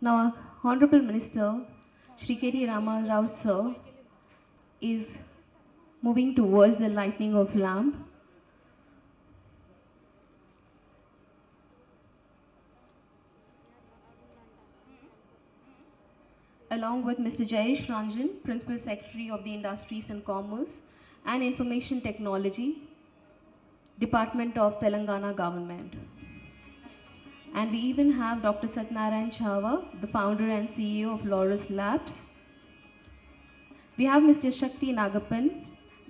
Now, our Honorable Minister, Shri KTR Rao sir, is moving towards the lighting of lamp. Along with Mr. Jayesh Ranjan, Principal Secretary of the Industries and Commerce and Information Technology, Department of Telangana Government. And we even have Dr. Satnarayan Chava, the founder and CEO of Laurus Labs. We have Mr. Shakti Nagapan,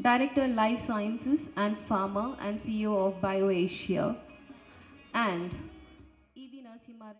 Director Life Sciences and Pharma and CEO of BioAsia. And E.V. Narasimha.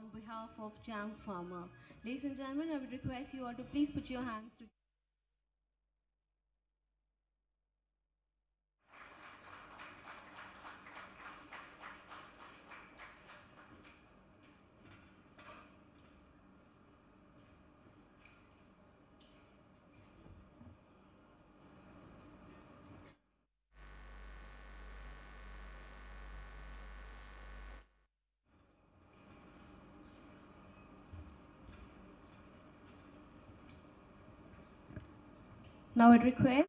on behalf of Jamp Pharma. Ladies and gentlemen, I would request you all to please put your hands together. Now I would request.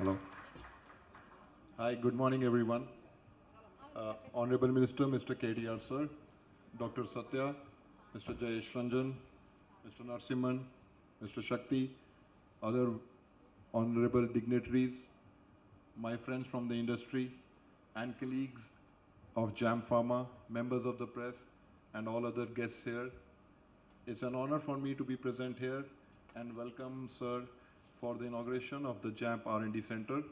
Hello. Hi, good morning, everyone. Honorable Minister, Mr. KTR, sir, Dr. Satya, Mr. Jayesh Ranjan, Mr. Narsimhan, Mr. Shakti, other honorable dignitaries, my friends from the industry, and colleagues of Jamp Pharma, members of the press, and all other guests here. It's an honor for me to be present here and welcome, sir, for the inauguration of the Jamp R&D Center.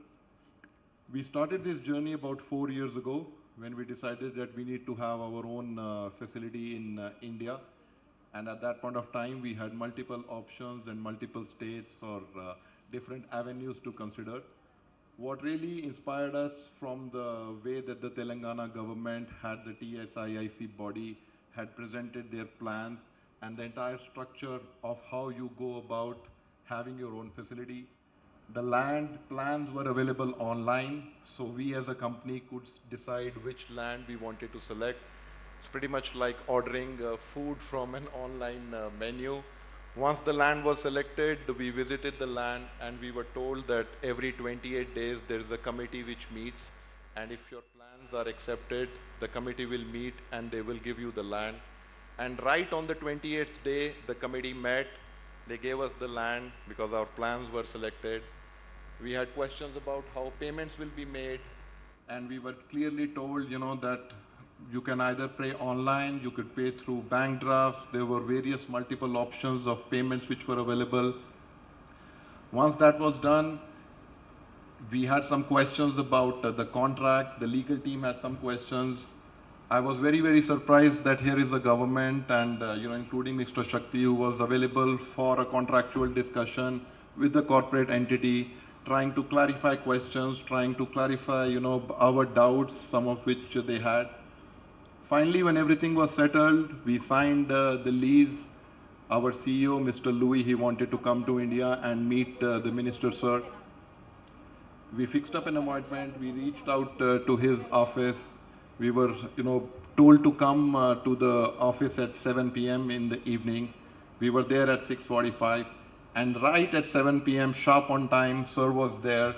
We started this journey about 4 years ago when we decided that we need to have our own facility in India. And at that point of time, we had multiple options and multiple states or different avenues to consider. What really inspired us from the way that the Telangana government had the TSIIC body, had presented their plans and the entire structure of how you go about having your own facility. The land plans were available online, so we as a company could decide which land we wanted to select. It's pretty much like ordering food from an online menu. Once the land was selected, we visited the land and we were told that every 28 days there is a committee which meets, and if your plans are accepted, the committee will meet and they will give you the land. And right on the 28th day, the committee met. They gave us the land because our plans were selected. We had questions about how payments will be made, and we were clearly told, that you can either pay online, you could pay through bank drafts. There were various multiple options of payments which were available. Once that was done, we had some questions about the contract. The legal team had some questions. I was very, very surprised that here is the government and, including Mr. Shakti, who was available for a contractual discussion with the corporate entity, trying to clarify questions, trying to clarify, our doubts, some of which they had. Finally, when everything was settled, we signed the lease. Our CEO, Mr. Louis, he wanted to come to India and meet the minister, sir. We fixed up an appointment. We reached out to his office. We were, told to come to the office at 7 p.m. in the evening. We were there at 6:45, and right at 7 p.m., sharp on time, sir was there.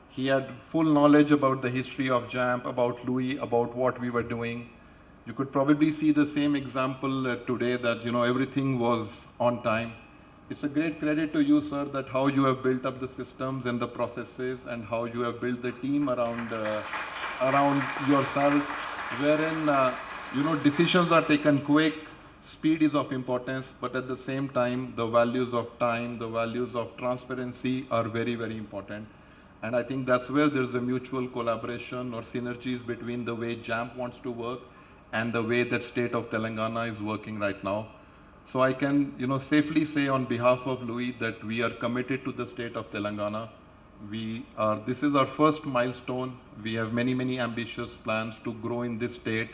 He had full knowledge about the history of Jamp, about Louis, about what we were doing. You could probably see the same example today that, everything was on time. It's a great credit to you, sir, that how you have built up the systems and the processes and how you have built the team around yourself, wherein, decisions are taken quick, speed is of importance, but at the same time, the values of time, the values of transparency are very, very important. And I think that's where there's a mutual collaboration or synergies between the way Jamp wants to work and the way that state of Telangana is working right now. So I can, safely say on behalf of Louis that we are committed to the state of Telangana. This is our first milestone. We have many, many ambitious plans to grow in this state,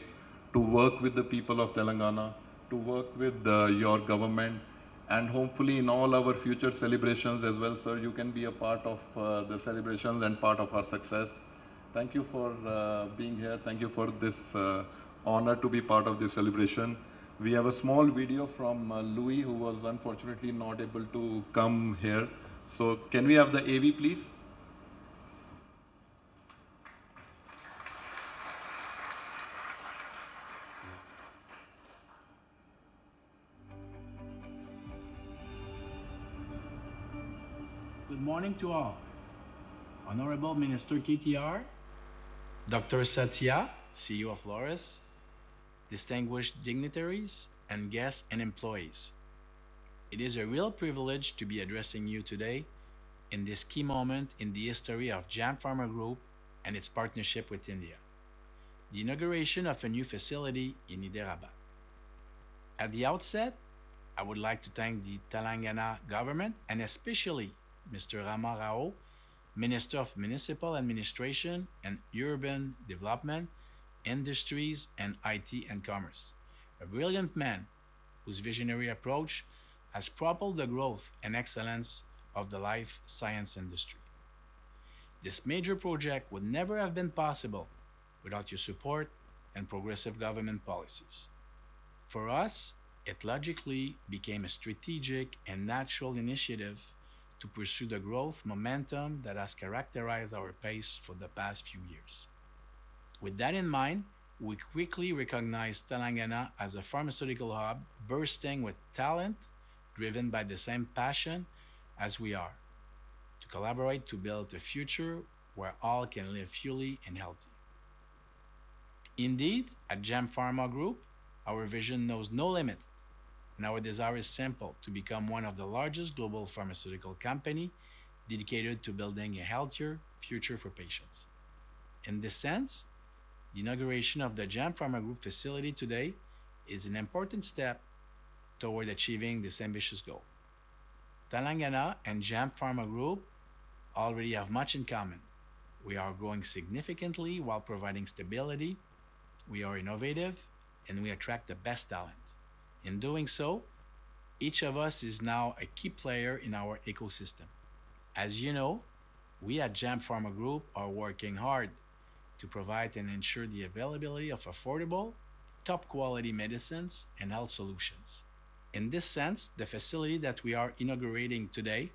to work with the people of Telangana, to work with your government, and hopefully in all our future celebrations as well, sir, you can be a part of the celebrations and part of our success. Thank you for being here. Thank you for this honor to be part of this celebration. We have a small video from Louis, who was unfortunately not able to come here. So can we have the AV, please? Good morning to all. Honorable Minister KTR, Dr. Satya, CEO of Loris, distinguished dignitaries, and guests and employees. It is a real privilege to be addressing you today in this key moment in the history of Jamp Pharma Group and its partnership with India, the inauguration of a new facility in Hyderabad. At the outset, I would like to thank the Telangana government and especially Mr. Rama Rao, Minister of Municipal Administration and Urban Development, Industries and IT and Commerce, a brilliant man whose visionary approach has propelled the growth and excellence of the life science industry. This major project would never have been possible without your support and progressive government policies. For us, it logically became a strategic and natural initiative to pursue the growth momentum that has characterized our pace for the past few years. With that in mind, we quickly recognized Telangana as a pharmaceutical hub bursting with talent driven by the same passion as we are, to collaborate to build a future where all can live fully and healthy. Indeed, at Jamp Pharma Group, our vision knows no limit, and our desire is simple: to become one of the largest global pharmaceutical company dedicated to building a healthier future for patients. In this sense, the inauguration of the Jamp Pharma Group facility today is an important step toward achieving this ambitious goal. Telangana and Jamp Pharma Group already have much in common. We are growing significantly while providing stability, we are innovative, and we attract the best talent. In doing so, each of us is now a key player in our ecosystem. As you know, we at Jamp Pharma Group are working hard to provide and ensure the availability of affordable, top quality medicines and health solutions. In this sense, the facility that we are inaugurating today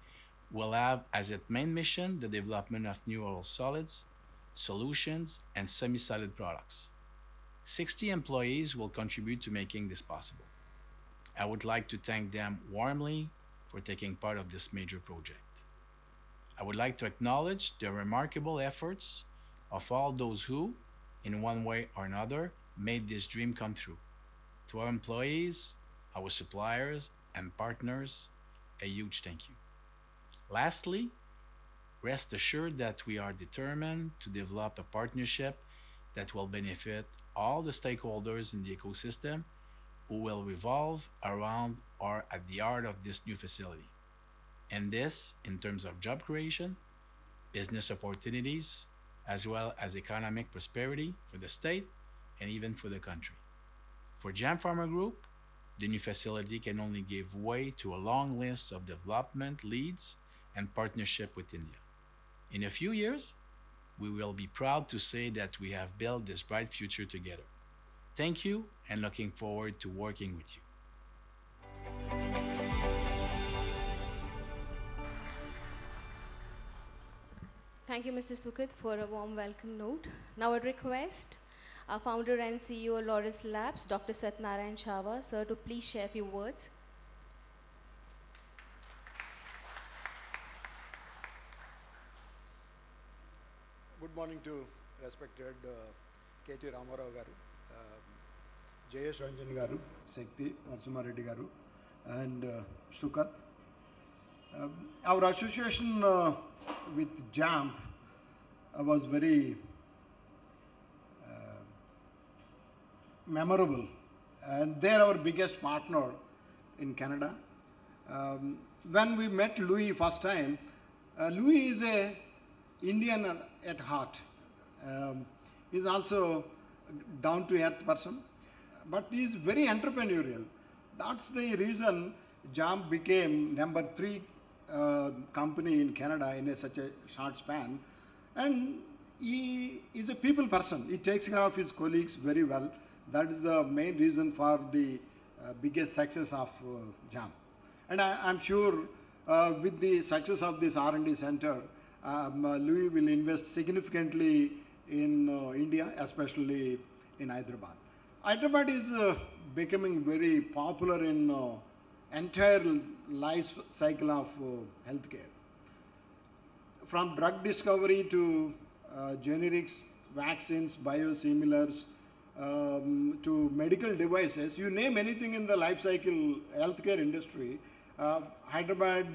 will have as its main mission the development of new oral solids, solutions, and semi-solid products. 60 employees will contribute to making this possible. I would like to thank them warmly for taking part of this major project. I would like to acknowledge the remarkable efforts of all those who, in one way or another, made this dream come true. To our employees, our suppliers, and partners, a huge thank you. Lastly, rest assured that we are determined to develop a partnership that will benefit all the stakeholders in the ecosystem who will revolve around or at the heart of this new facility. And this in terms of job creation, business opportunities, as well as economic prosperity for the state and even for the country. For Jamp Pharma Group, the new facility can only give way to a long list of development leads and partnership with India. In a few years, we will be proud to say that we have built this bright future together. Thank you, and looking forward to working with you. Thank you, Mr. Sukit, for a warm welcome note. Now, I request our founder and CEO, Loris Labs, Dr. Satnarayan Chava, sir, to please share a few words. Good morning to respected KT Ramarao garu, Jayesh Ranjan garu, Sekti Narsimareddy garu, and Sukat. Our association with Jamp was very memorable. And they're our biggest partner in Canada. When we met Louis first time, Louis is a Indian at heart. He's also a down-to-earth person, but he's very entrepreneurial. That's the reason Jamp became number 3 company in Canada in such a short span. And he is a people person. He takes care of his colleagues very well. That is the main reason for the biggest success of Jamp. And I'm sure with the success of this R&D center, Louis will invest significantly in India, especially in Hyderabad. Hyderabad is becoming very popular in entire life cycle of healthcare. From drug discovery to generics, vaccines, biosimilars, to medical devices, you name anything in the life cycle healthcare industry, Hyderabad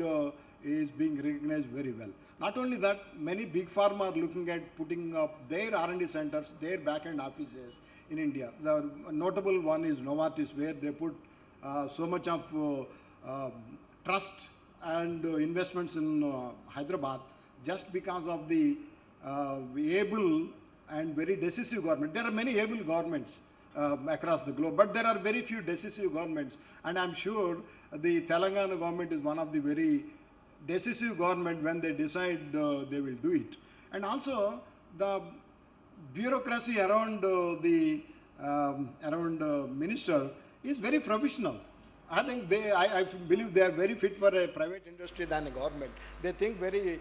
is being recognized very well. Not only that, many big pharma are looking at putting up their R&D centers, their back-end offices in India. The notable one is Novartis, where they put so much of trust and investments in Hyderabad just because of the able and very decisive government. There are many able governments across the globe, but there are very few decisive governments, and I'm sure the Telangana government is one of the very decisive government. When they decide, they will do it. And also the bureaucracy around the minister is very professional. I think I believe they are very fit for a private industry than a government. They think very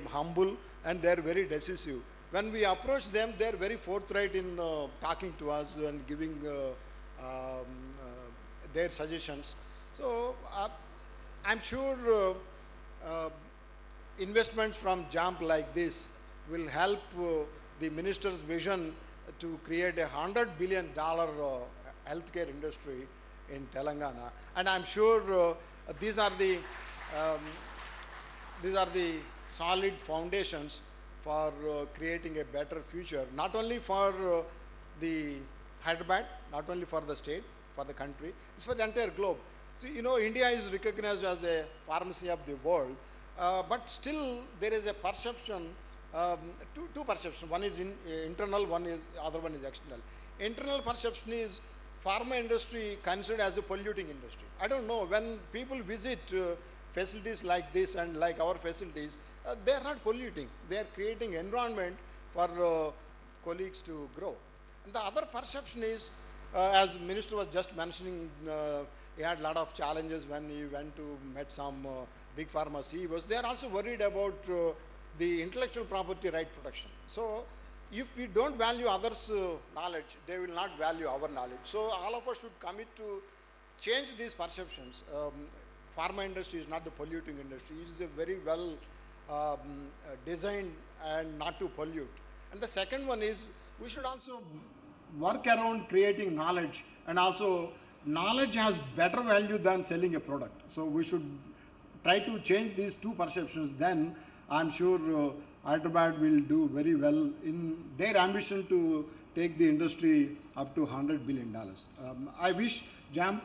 humble, and they are very decisive. When we approach them, they are very forthright in talking to us and giving their suggestions. So I'm sure investments from Jamp like this will help the minister's vision to create $100 billion healthcare industry in Telangana. And I'm sure these are the solid foundations for creating a better future, not only for the Hyderabad, not only for the state, for the country, it's for the entire globe. So, India is recognized as a pharmacy of the world, but still there is a perception, two perceptions. One is internal, other one is external. Internal perception is pharma industry considered as a polluting industry. I don't know, when people visit facilities like this and like our facilities, they are not polluting. They are creating environment for colleagues to grow. And the other perception is, as Minister was just mentioning, he had a lot of challenges when he went to met some big pharma CEOs. They are also worried about the intellectual property right protection. So if we don't value others' knowledge, they will not value our knowledge. So all of us should commit to change these perceptions. Pharma industry is not the polluting industry. It is a very well designed and not to pollute. And the second one is, we should also work around creating knowledge, and also knowledge has better value than selling a product. So we should try to change these two perceptions. Then I'm sure Hyderabad will do very well in their ambition to take the industry up to $100 billion. I wish Jamp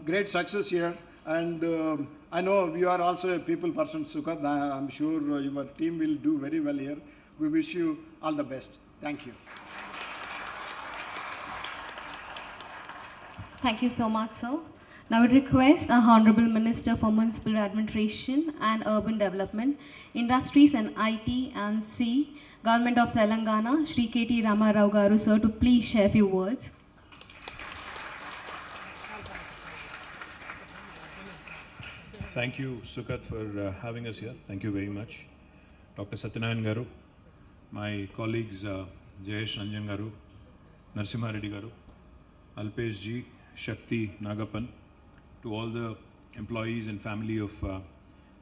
great success here, and I know you are also a people person, Sukhat. I'm sure your team will do very well here. We wish you all the best. Thank you. Thank you so much, sir. Now I would request our Honorable Minister for Municipal Administration and Urban Development, Industries and IT and C, Government of Telangana, Shri KT Ramarao Garu, sir, to please share a few words. Thank you, Sukhat, for having us here. Thank you very much. Dr. Satyanarayan Garu, my colleagues Jayesh Ranjan Garu, Narsimha Reddy Garu, Alpesh Ji, Shakti Nagapan, to all the employees and family of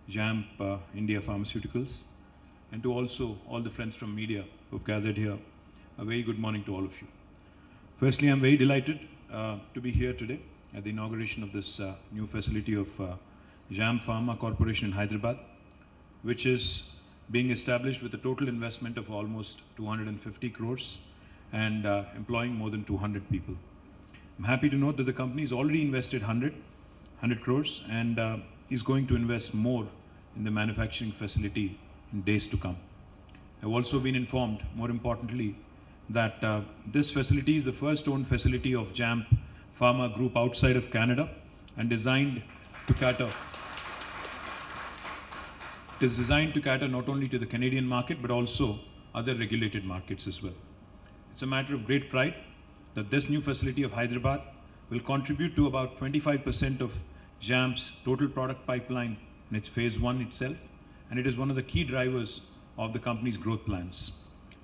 Jamp India Pharmaceuticals, and to also all the friends from media who have gathered here, a very good morning to all of you. Firstly, I'm very delighted to be here today at the inauguration of this new facility of Jamp Pharma Corporation in Hyderabad, which is being established with a total investment of almost 250 crores and employing more than 200 people. I'm happy to note that the company has already invested 100 crores and is going to invest more in the manufacturing facility in days to come. I've also been informed, more importantly, that this facility is the first owned facility of Jamp Pharma Group outside of Canada and designed to cater. It is designed to cater not only to the Canadian market but also other regulated markets as well. It's a matter of great pride that this new facility of Hyderabad will contribute to about 25% of Jamp's total product pipeline in its phase 1 itself, and it is one of the key drivers of the company's growth plans.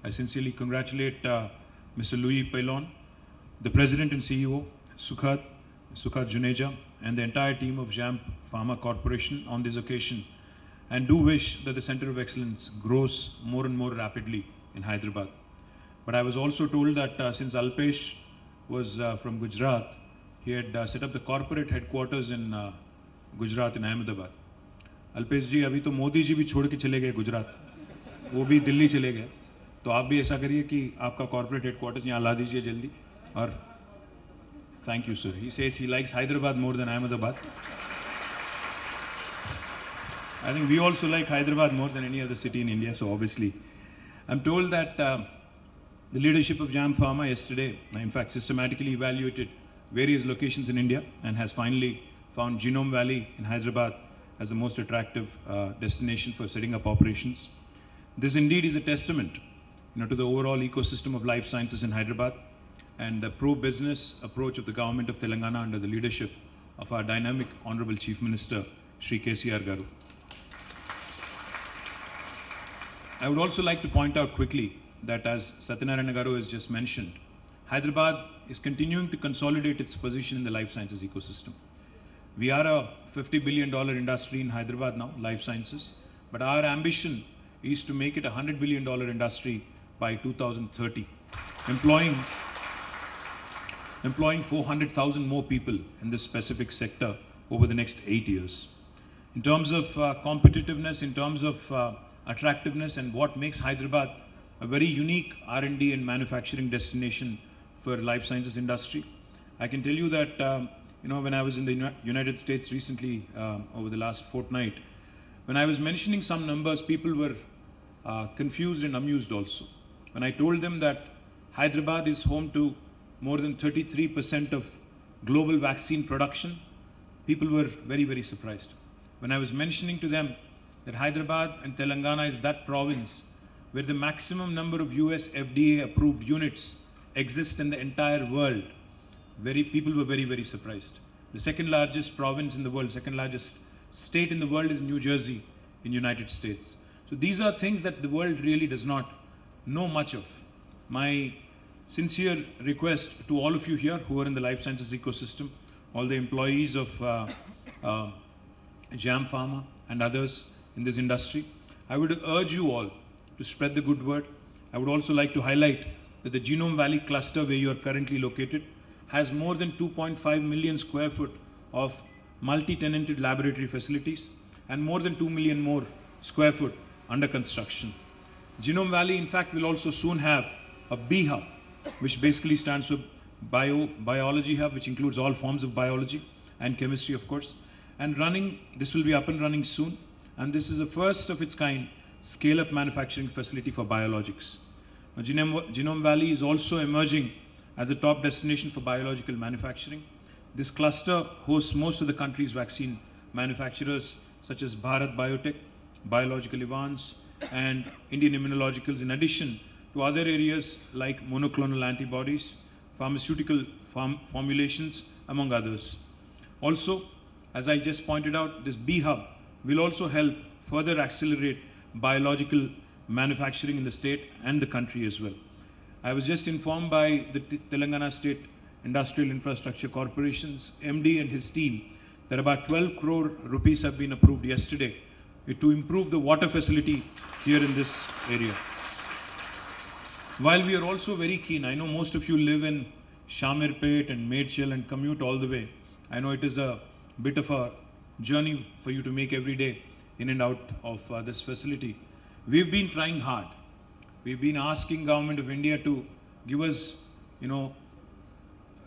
I sincerely congratulate Mr. Louis Pailon, the President and CEO, Sukhat Juneja, and the entire team of Jamp Pharma Corporation on this occasion, and do wish that the Center of Excellence grows more and more rapidly in Hyderabad. But I was also told that since Alpesh was from Gujarat, he had set up the corporate headquarters in Gujarat in Ahmedabad. Alpesh ji, अभी तो मोदी जी भी छोड़ के चले गए गुजरात, वो भी दिल्ली चले गए, तो आप भी ऐसा करिए कि आपका corporate headquarters यहाँ ला दीजिए जल्दी. और thank you, sir. He says he likes Hyderabad more than Ahmedabad. I think we also like Hyderabad more than any other city in India, so obviously. I'm told that the leadership of Jamp Pharma yesterday, in fact, systematically evaluated various locations in India and has finally found Genome Valley in Hyderabad as the most attractive destination for setting up operations. This indeed is a testament, to the overall ecosystem of life sciences in Hyderabad and the pro-business approach of the government of Telangana under the leadership of our dynamic Honorable Chief Minister, Shri KTR Garu. I would also like to point out quickly that, as Satyanarayana Garu has just mentioned, Hyderabad is continuing to consolidate its position in the life sciences ecosystem. We are a $50 billion industry in Hyderabad now, life sciences, but our ambition is to make it a $100 billion industry by 2030, employing 400,000 more people in this specific sector over the next 8 years. In terms of competitiveness, in terms of attractiveness, and what makes Hyderabad a very unique R&D and manufacturing destination for life sciences industry, I can tell you that when I was in the United States recently over the last fortnight, when I was mentioning some numbers, people were confused and amused also. When I told them that Hyderabad is home to more than 33% of global vaccine production, people were very, very surprised. When I was mentioning to them that Hyderabad and Telangana is that province where the maximum number of US FDA approved units exist in the entire world, people were very, very surprised. The second largest province in the world, second largest state in the world is New Jersey in United States. So these are things that the world really does not know much of. My sincere request to all of you here who are in the life sciences ecosystem, all the employees of Jamp Pharma and others in this industry, I would urge you all to spread the good word. I would also like to highlight that the Genome Valley cluster where you are currently located has more than 2.5 million square foot of multi-tenanted laboratory facilities and more than 2 million more square foot under construction. Genome Valley, in fact, will also soon have a B Hub, which basically stands for Biology Hub, which includes all forms of biology and chemistry, of course. And this will be up and running soon. And this is the first of its kind scale-up manufacturing facility for biologics. Now, Genome Valley is also emerging as a top destination for biological manufacturing. This cluster hosts most of the country's vaccine manufacturers, such as Bharat Biotech, Biological Evans, and Indian Immunologicals, in addition to other areas like monoclonal antibodies, pharmaceutical formulations, among others. Also, as I just pointed out, this B Hub will also help further accelerate biological manufacturing in the state and the country as well. I was just informed by the Telangana State Industrial Infrastructure Corporation's MD and his team that about 12 crore rupees have been approved yesterday to improve the water facility here in this area. While we are also very keen, I know most of you live in Shamirpet and Medchal and commute all the way. I know it is a bit of a journey for you to make every day in and out of this facility. we've been trying hard. We've been asking Government of India to give us,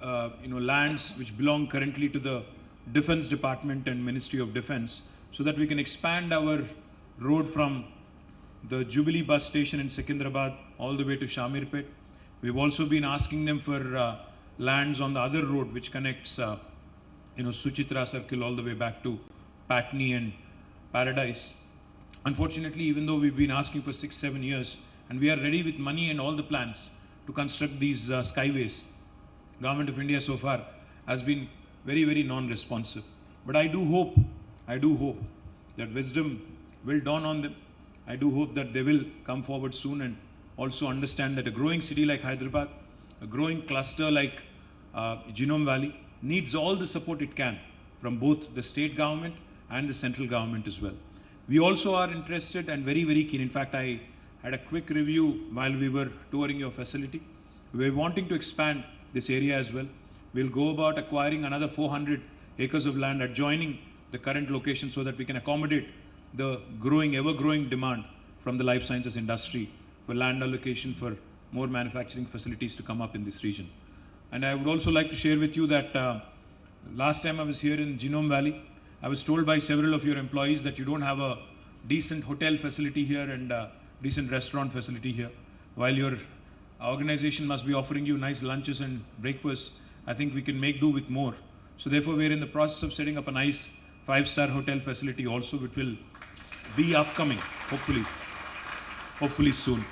lands which belong currently to the Defence Department and Ministry of Defence, so that we can expand our road from the Jubilee bus station in Secunderabad all the way to Shamirpet. We've also been asking them for lands on the other road which connects, Suchitra Circle all the way back to Patni and Paradise. Unfortunately, even though we've been asking for 6-7 years, and we are ready with money and all the plans to construct these skyways, Government of India so far has been very, very non-responsive. But I do hope that wisdom will dawn on them. I do hope that they will come forward soon and also understand that a growing city like Hyderabad, a growing cluster like Genome Valley needs all the support it can from both the state government and the central government as well. We also are interested and very, very keen. In fact, I had a quick review while we were touring your facility. We are wanting to expand this area as well. We'll go about acquiring another 400 acres of land adjoining the current location so that we can accommodate the growing, ever-growing demand from the life sciences industry for land allocation for more manufacturing facilities to come up in this region. And I would also like to share with you that last time I was here in Genome Valley, I was told by several of your employees that you don't have a decent hotel facility here and a decent restaurant facility here. While your organization must be offering you nice lunches and breakfasts, I think we can make do with more. So therefore, we are in the process of setting up a nice 5-star hotel facility also, which will be upcoming, hopefully soon.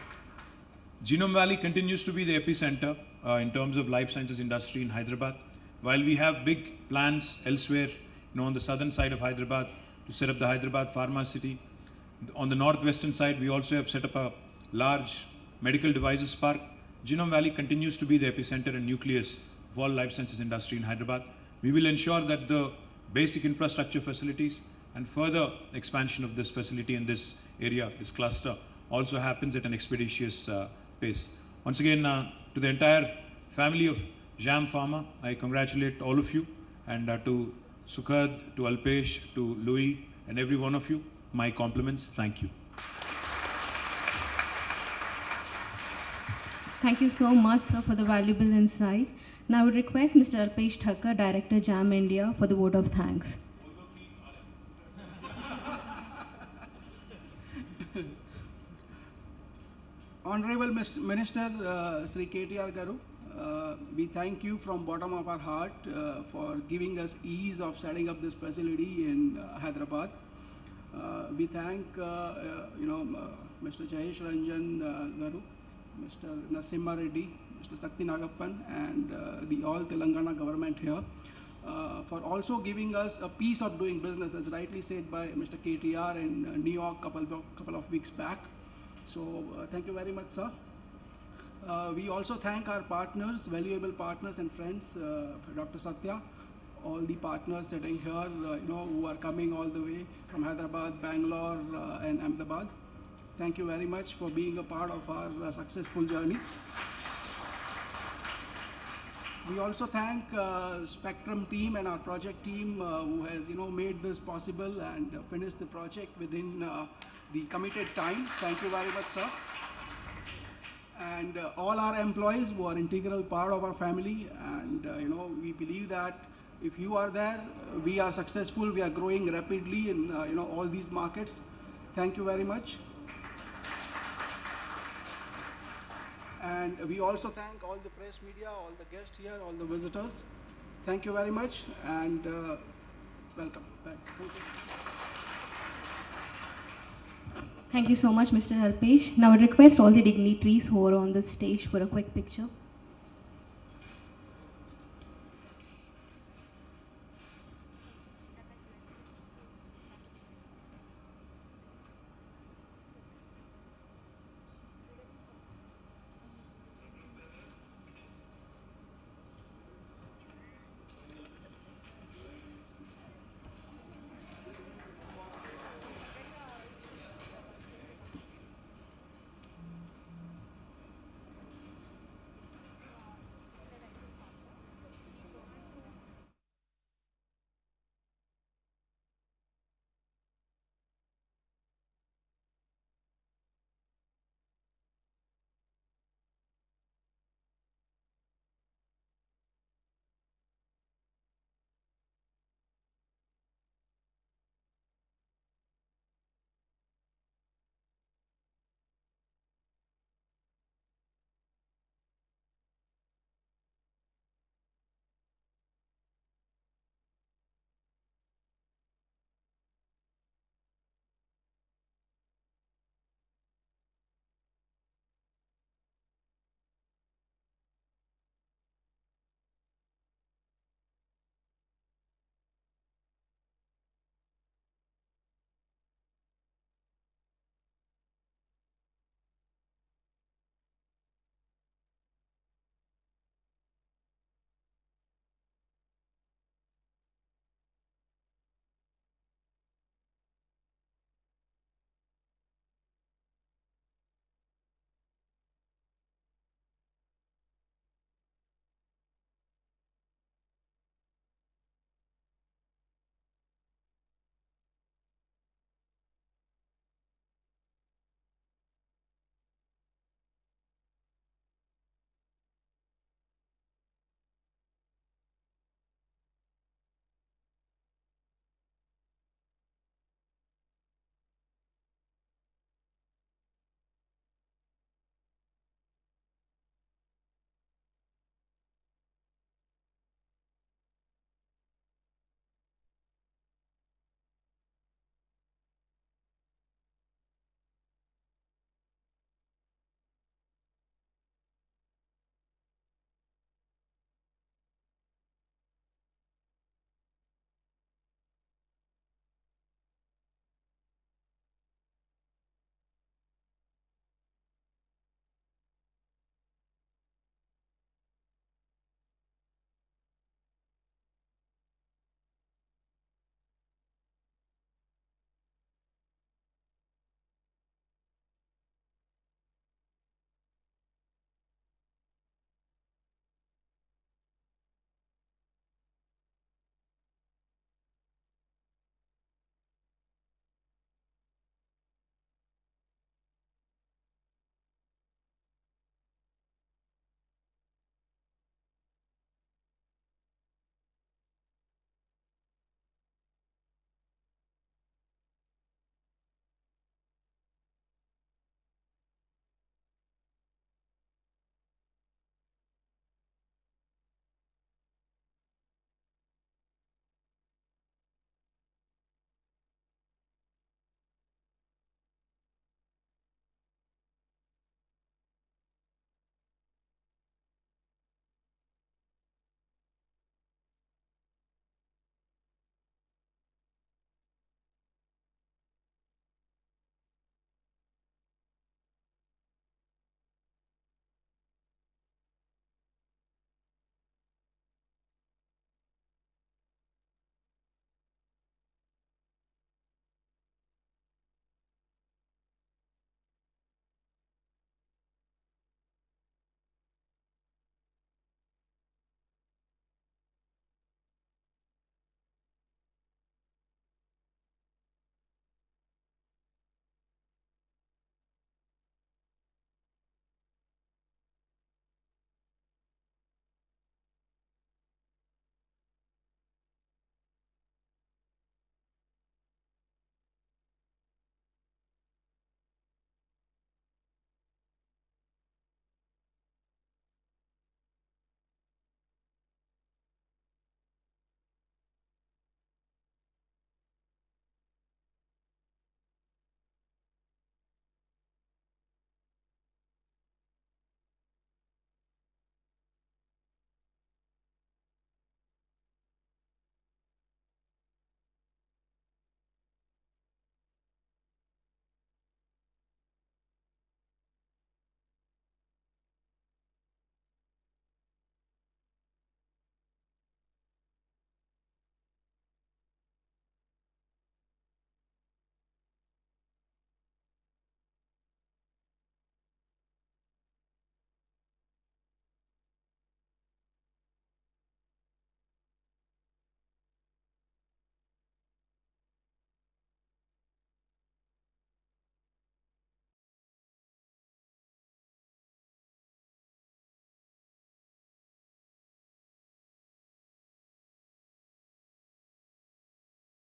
Genome Valley continues to be the epicenter in terms of life sciences industry in Hyderabad. While we have big plans elsewhere, on the southern side of Hyderabad to set up the Hyderabad Pharma City. On the northwestern side, we also have set up a large medical devices park. Genome Valley continues to be the epicenter and nucleus of all life sciences industry in Hyderabad. We will ensure that the basic infrastructure facilities and further expansion of this facility in this area, this cluster, also happens at an expeditious pace. Once again, to the entire family of Jamp Pharma, I congratulate all of you, and to Sukhad, to Alpesh, to Louis, and every one of you, my compliments. Thank you. Thank you so much, sir, for the valuable insight. Now I would request Mr. Alpesh Thakkar, Director Jam India, for the vote of thanks. Honorable Minister Sri KTR Garu, we thank you from bottom of our heart for giving us ease of setting up this facility in Hyderabad. We thank Mr. Jayesh Ranjan Garu, Mr. Nasimha Reddy, Mr. Sakti Nagappan, and the all Telangana government here for also giving us a piece of doing business, as rightly said by Mr. KTR in New York couple of weeks back. So thank you very much, sir. We also thank our partners, valuable partners and friends, Dr. Satya, all the partners sitting here, who are coming all the way from Hyderabad, Bangalore, and Ahmedabad. Thank you very much for being a part of our successful journey. We also thank Spectrum team and our project team who has made this possible and finished the project within the committed time. Thank you very much, sir. And all our employees who are integral part of our family, and we believe that if you are there, we are successful, we are growing rapidly in all these markets. Thank you very much. And we also thank all the press media, all the guests here, all the visitors. Thank you very much, and welcome back. Thank you. Thank you so much, Mr. Alpesh. Now I request all the dignitaries who are on the stage for a quick picture.